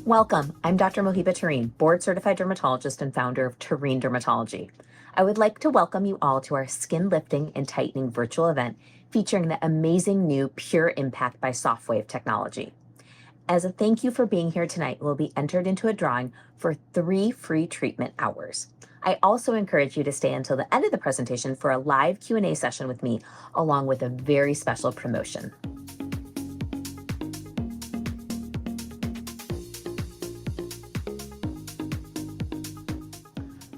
Welcome. I'm Dr. Mohiba Tareen, board-certified dermatologist and founder of Tareen Dermatology. I would like to welcome you all to our skin lifting and tightening virtual event featuring the amazing new Pure Impact by Softwave technology. As a thank you for being here tonight, we'll be entered into a drawing for 3 free treatment hours. I also encourage you to stay until the end of the presentation for a live Q&A session with me, along with a very special promotion.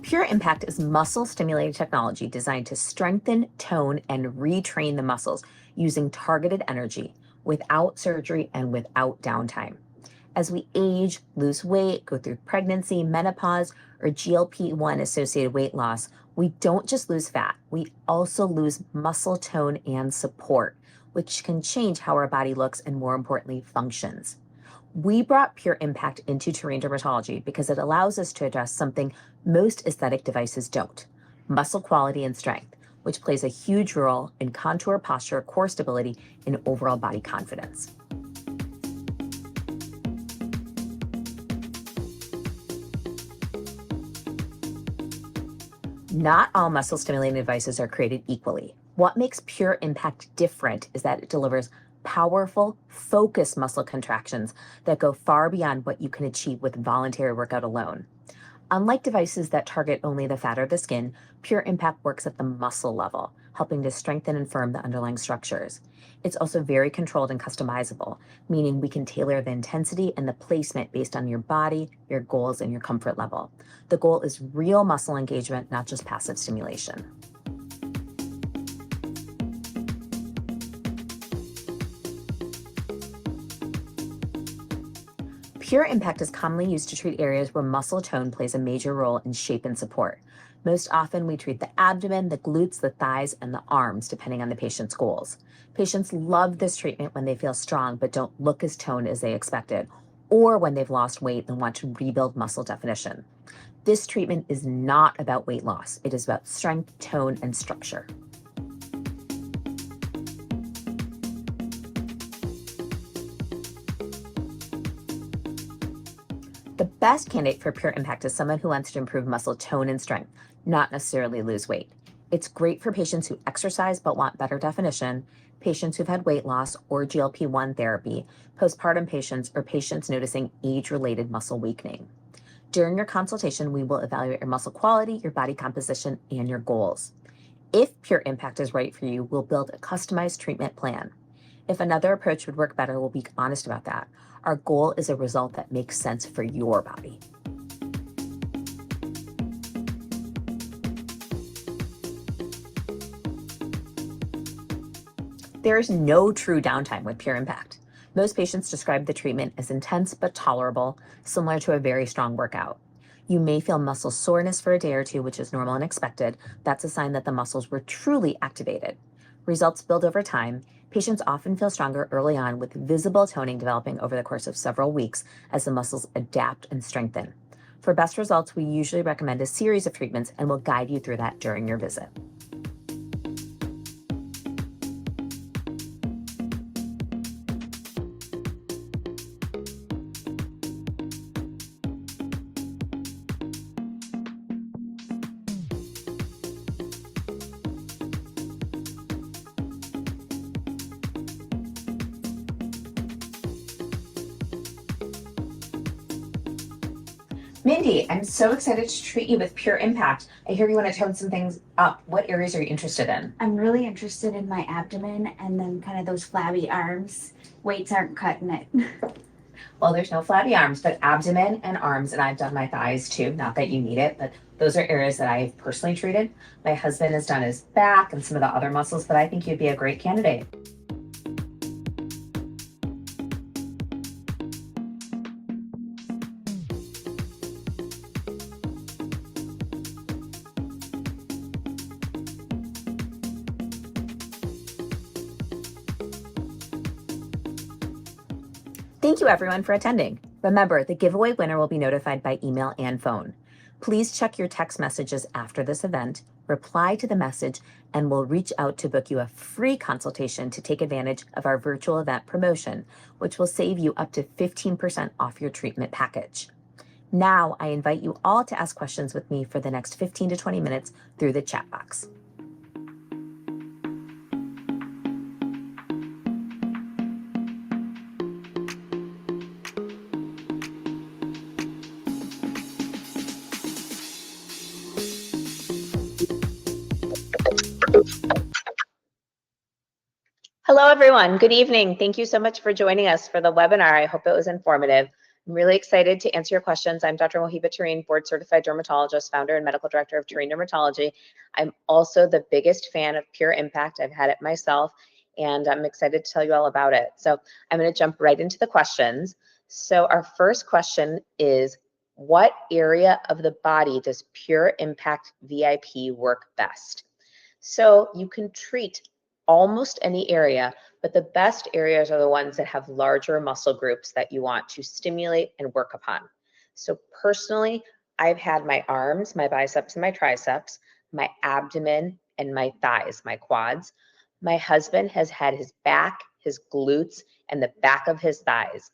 Pure Impact is muscle-stimulating technology designed to strengthen, tone, and retrain the muscles using targeted energy without surgery and without downtime. As we age, lose weight, go through pregnancy, menopause, or GLP-1 associated weight loss, we don't just lose fat, we also lose muscle tone and support, which can change how our body looks and, more importantly, functions. We brought Pure Impact into Tareen Dermatology because it allows us to address something most aesthetic devices don't: muscle quality and strength, which plays a huge role in contour, posture, core stability, and overall body confidence. Not all muscle stimulating devices are created equally. What makes Pure Impact different is that it delivers powerful, focused muscle contractions that go far beyond what you can achieve with voluntary workout alone. Unlike devices that target only the fat or the skin, Pure Impact works at the muscle level, helping to strengthen and firm the underlying structures. It's also very controlled and customizable, meaning we can tailor the intensity and the placement based on your body, your goals, and your comfort level. The goal is real muscle engagement, not just passive stimulation. Pure Impact is commonly used to treat areas where muscle tone plays a major role in shape and support. Most often, we treat the abdomen, the glutes, the thighs, and the arms, depending on the patient's goals. Patients love this treatment when they feel strong but don't look as toned as they expected, or when they've lost weight and want to rebuild muscle definition. This treatment is not about weight loss. It is about strength, tone, and structure. The best candidate for Pure Impact is someone who wants to improve muscle tone and strength, not necessarily lose weight. It's great for patients who exercise but want better definition, patients who've had weight loss or GLP-1 therapy, postpartum patients, or patients noticing age-related muscle weakening. During your consultation, we will evaluate your muscle quality, your body composition, and your goals. If Pure Impact is right for you, we'll build a customized treatment plan. If another approach would work better, we'll be honest about that. Our goal is a result that makes sense for your body. There is no true downtime with Pure Impact. Most patients describe the treatment as intense but tolerable, similar to a very strong workout. You may feel muscle soreness for a day or two, which is normal and expected. That's a sign that the muscles were truly activated. Results build over time. Patients often feel stronger early on, with visible toning developing over the course of several weeks as the muscles adapt and strengthen. For best results, we usually recommend a series of treatments and will guide you through that during your visit. Mindy, I'm so excited to treat you with Pure Impact. I hear you want to tone some things up. What areas are you interested in? I'm really interested in my abdomen and then kind of those flabby arms. Weights aren't cutting it. Well, there's no flabby arms, but abdomen and arms, and I've done my thighs too. Not that you need it, but those are areas that I've personally treated. My husband has done his back and some of the other muscles, but I think you'd be a great candidate. Thank you everyone for attending. Remember, the giveaway winner will be notified by email and phone. Please check your text messages after this event. reply to the message, and we'll reach out to book you a free consultation to take advantage of our virtual event promotion, which will save you up to 15% off your treatment package. Now, I invite you all to ask questions with me for the next 15 to 20 minutes through the chat box. Hello, everyone. Good evening. Thank you so much for joining us for the webinar. I hope it was informative. I'm really excited to answer your questions. I'm Dr. Mohiba Tareen, board certified dermatologist, founder and medical director of Tareen Dermatology. I'm also the biggest fan of Pure Impact. I've had it myself, and I'm excited to tell you all about it. So I'm going to jump right into the questions. So our first question is, what area of the body does Pure Impact VIP work best? So you can treat almost any area, but the best areas are the ones that have larger muscle groups that you want to stimulate and work upon. So personally, I've had my arms, my biceps and my triceps, my abdomen and my thighs, my quads. My husband has had his back, his glutes, and the back of his thighs.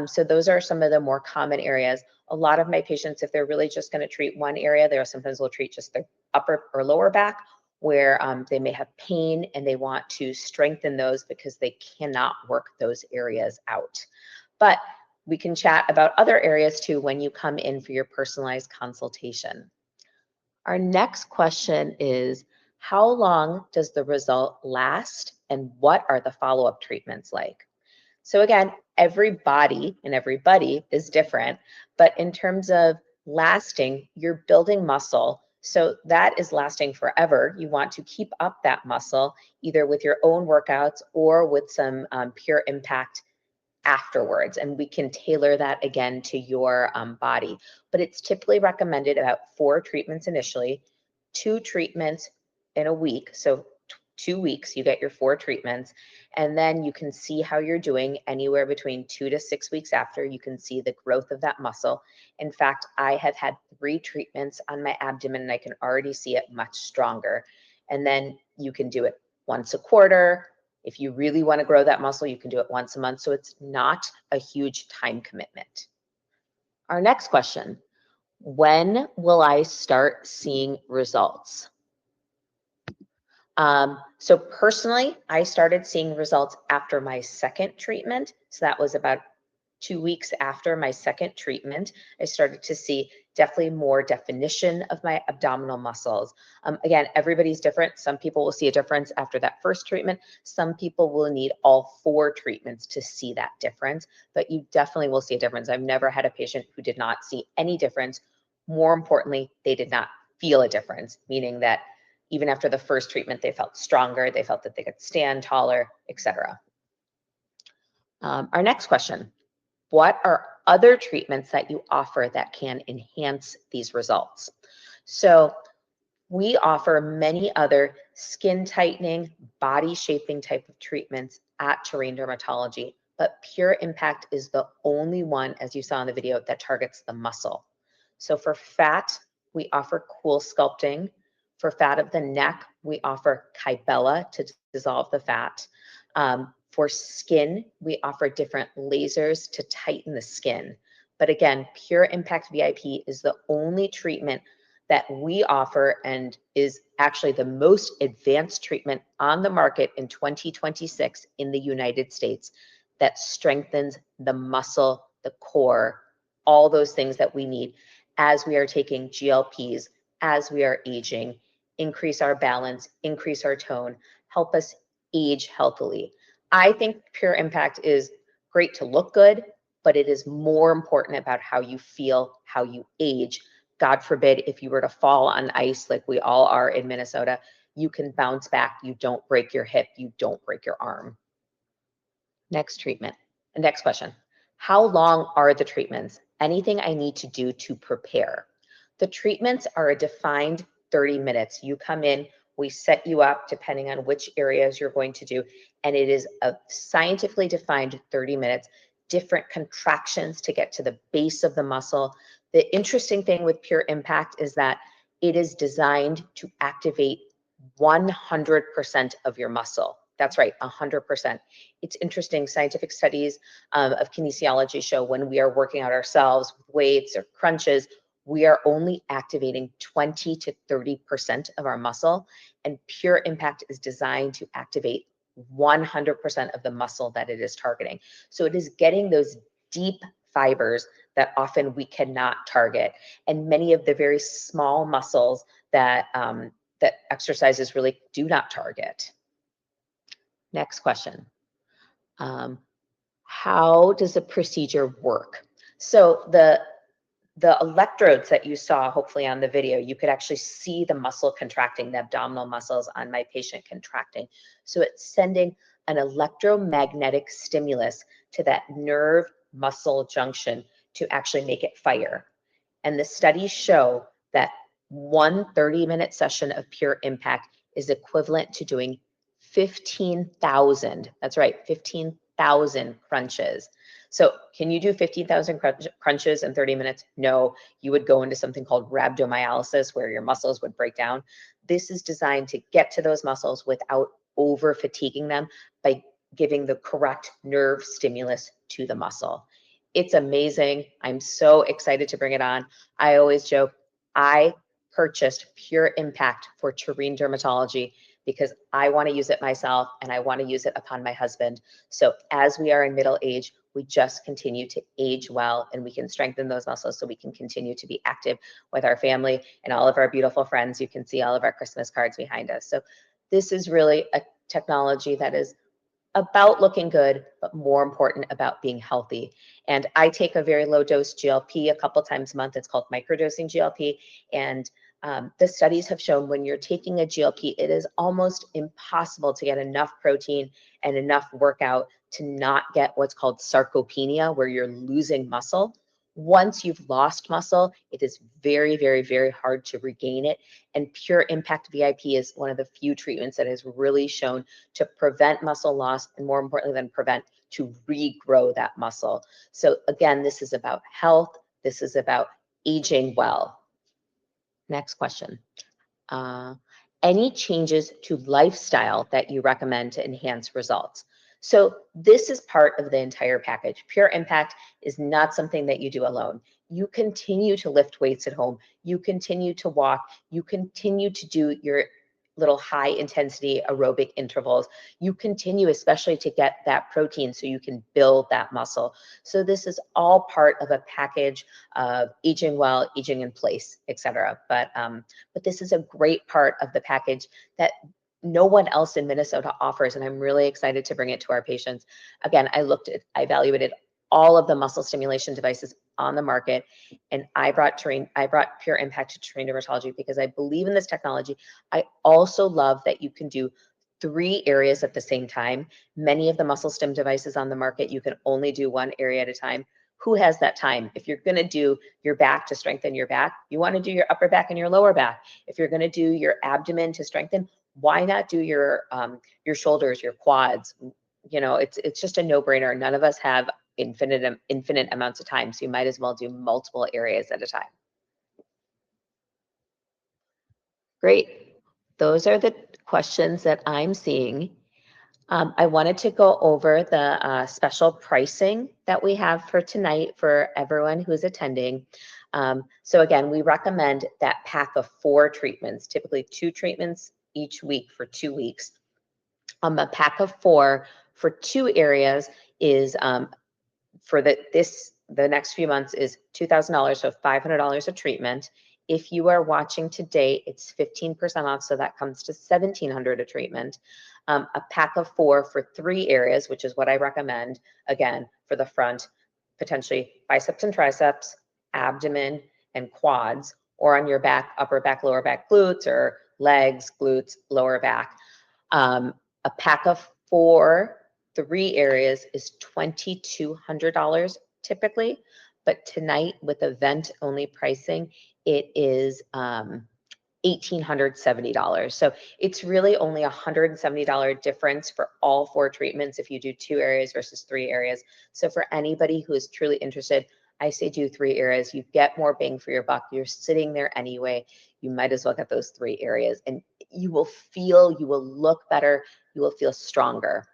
So those are some of the more common areas. A lot of my patients, if they're really just going to treat one area, they sometimes will treat just their upper or lower back, where they may have pain and they want to strengthen those because they cannot work those areas out. But we can chat about other areas too when you come in for your personalized consultation. Our next question is, how long does the result last and what are the follow-up treatments like? So again, every body and everybody is different, but in terms of lasting, you're building muscle. So that is lasting forever. You want to keep up that muscle either with your own workouts or with some Pure Impact afterwards. And we can tailor that again to your body. But it's typically recommended about 4 treatments initially, 2 treatments in a week. So 2 weeks, you get your 4 treatments. And then you can see how you're doing anywhere between 2 to 6 weeks after. You can see the growth of that muscle. In fact, I have had 3 treatments on my abdomen and I can already see it much stronger. And then you can do it once a quarter. If you really want to grow that muscle, you can do it once a month. So it's not a huge time commitment. Our next question, when will I start seeing results? So personally, I started seeing results after my second treatment. So that was about 2 weeks after my second treatment. I started to see definitely more definition of my abdominal muscles. Again, everybody's different. Some people will see a difference after that first treatment. Some people will need all 4 treatments to see that difference, but you definitely will see a difference. I've never had a patient who did not see any difference. More importantly, they did not feel a difference, meaning that even after the first treatment, they felt stronger, they felt that they could stand taller, etc. Our next question, what are other treatments that you offer that can enhance these results? So we offer many other skin tightening, body shaping type of treatments at Tareen Dermatology, but Pure Impact is the only one, as you saw in the video, that targets the muscle. So for fat, we offer cool sculpting. For fat of the neck, we offer Kybella to dissolve the fat. For skin, we offer different lasers to tighten the skin. But again, Pure Impact VIP is the only treatment that we offer and is actually the most advanced treatment on the market in 2026 in the United States that strengthens the muscle, the core, all those things that we need as we are taking GLPs, as we are aging, increase our balance, increase our tone, help us age healthily. I think Pure Impact is great to look good, but it is more important about how you feel, how you age. God forbid, if you were to fall on ice like we all are in Minnesota, you can bounce back. You don't break your hip. You don't break your arm. Next question. How long are the treatments? Anything I need to do to prepare? The treatments are a defined 30 minutes. You come in, we set you up depending on which areas you're going to do, and it is a scientifically defined 30 minutes, different contractions to get to the base of the muscle. The interesting thing with Pure Impact is that It is designed to activate 100% of your muscle. That's right, 100%. It's interesting, scientific studies of kinesiology show when we are working out ourselves with weights or crunches, we are only activating 20 to 30% of our muscle, and Pure Impact is designed to activate 100% of the muscle that it is targeting. So it is getting those deep fibers that often we cannot target, and many of the very small muscles that that exercises really do not target. Next question. How does the procedure work? So the electrodes that you saw, hopefully on the video, you could actually see the muscle contracting, the abdominal muscles on my patient contracting. So it's sending an electromagnetic stimulus to that nerve muscle junction to actually make it fire. And the studies show that one 30-minute session of Pure Impact is equivalent to doing 15,000, that's right, 15,000 crunches. So can you do 15,000 crunches in 30 minutes? No, you would go into something called rhabdomyolysis where your muscles would break down. This is designed to get to those muscles without over fatiguing them by giving the correct nerve stimulus to the muscle. It's amazing. I'm so excited to bring it on. I always joke, I purchased Pure Impact for Tureen Dermatology because I want to use it myself and I want to use it upon my husband. So as we are in middle age, we just continue to age well and we can strengthen those muscles so we can continue to be active with our family and all of our beautiful friends. You can see all of our Christmas cards behind us. So this is really a technology that is about looking good, but more important about being healthy. And I take a very low dose GLP a couple times a month. It's called microdosing GLP. And the studies have shown when you're taking a GLP, it is almost impossible to get enough protein and enough workout to not get what's called sarcopenia, where you're losing muscle. Once you've lost muscle, it is very, very, very hard to regain it. And Pure Impact VIP is one of the few treatments that has really shown to prevent muscle loss and, more importantly than prevent, to regrow that muscle. So again, this is about health. This is about aging well. Next question. Any changes to lifestyle that you recommend to enhance results? So this is part of the entire package. Pure Impact is not something that you do alone. You continue to lift weights at home. You continue to walk. You continue to do your little high intensity aerobic intervals. You continue especially to get that protein so you can build that muscle. So this is all part of a package of aging well, aging in place, etc. But this is a great part of the package that no one else in Minnesota offers, and I'm really excited to bring it to our patients. Again, I evaluated all of the muscle stimulation devices on the market, and I brought Pure Impact to Tureen Dermatology because I believe in this technology. I also love that you can do 3 areas at the same time. Many of the muscle stim devices on the market, you can only do 1 area at a time. Who has that time? If you're going to do your back to strengthen your back, you want to do your upper back and your lower back. If you're going to do your abdomen to strengthen, why not do your shoulders, your quads? You know, it's just a no-brainer. None of us have infinite amounts of time, so you might as well do multiple areas at a time. Great. Those are the questions that I'm seeing. I wanted to go over the special pricing that we have for tonight for everyone who's attending. So again, we recommend that pack of 4 treatments, typically 2 treatments each week for 2 weeks. A pack of 4 for 2 areas is for the next few months is $2,000, so $500 a treatment. If you are watching today, it's 15% off, so that comes to $1,700 a treatment. A pack of 4 for 3 areas, which is what I recommend, again, for the front, potentially biceps and triceps, abdomen, and quads, or on your back, upper back, lower back, glutes, or legs, glutes, lower back. A pack of 4, 3 areas is $2,200 typically, but tonight with event-only pricing, it is $1,870. So it's really only $170 difference for all 4 treatments if you do 2 areas versus 3 areas. So for anybody who is truly interested, I say do 3 areas. You get more bang for your buck. You're sitting there anyway. You might as well get those 3 areas, and you will look better. You will feel stronger.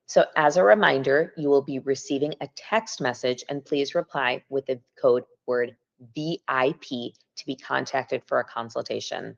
So as a reminder, you will be receiving a text message, and please reply with the code word VIP to be contacted for a consultation.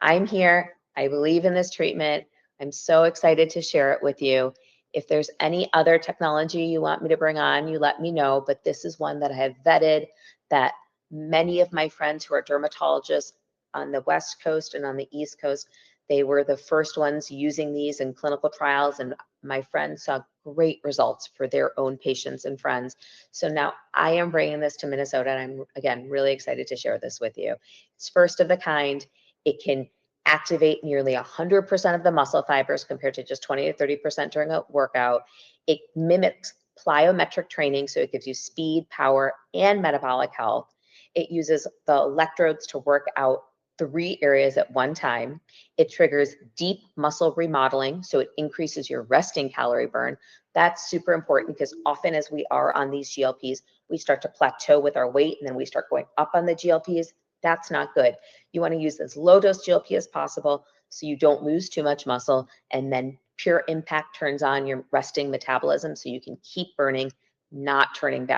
I'm here. I believe in this treatment. I'm so excited to share it with you. If there's any other technology you want me to bring on, you let me know, but this is one that I have vetted, that many of my friends who are dermatologists on the West Coast and on the East Coast, they were the first ones using these in clinical trials, and my friends saw great results for their own patients and friends. So now I am bringing this to Minnesota, and I'm, again, really excited to share this with you. It's first of the kind. It can activate nearly 100% of the muscle fibers compared to just 20 to 30% during a workout. It mimics plyometric training, so it gives you speed, power, and metabolic health. It uses the electrodes to work out 3 areas at one time. It triggers deep muscle remodeling, so it increases your resting calorie burn. That's super important because often as we are on these GLPs, we start to plateau with our weight and then we start going up on the GLPs. That's not good. You want to use as low dose GLP as possible so you don't lose too much muscle, and then pure impact turns on your resting metabolism so you can keep burning, not turning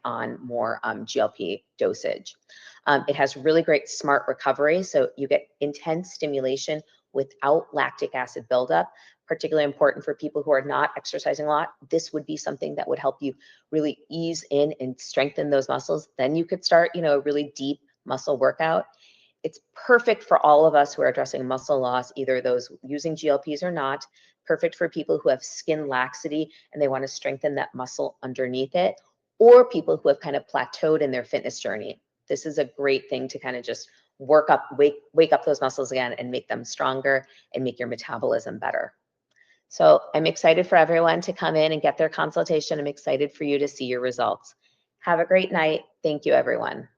on more GLP dosage. It has really great smart recovery, so you get intense stimulation without lactic acid buildup. Particularly important for people who are not exercising a lot. This would be something that would help you really ease in and strengthen those muscles. Then you could start, a really deep muscle workout. It's perfect for all of us who are addressing muscle loss, either those using GLPs or not. Perfect for people who have skin laxity and they want to strengthen that muscle underneath it, or people who have kind of plateaued in their fitness journey. This is a great thing to kind of just wake up those muscles again and make them stronger and make your metabolism better. So I'm excited for everyone to come in and get their consultation. I'm excited for you to see your results. Have a great night. Thank you, everyone.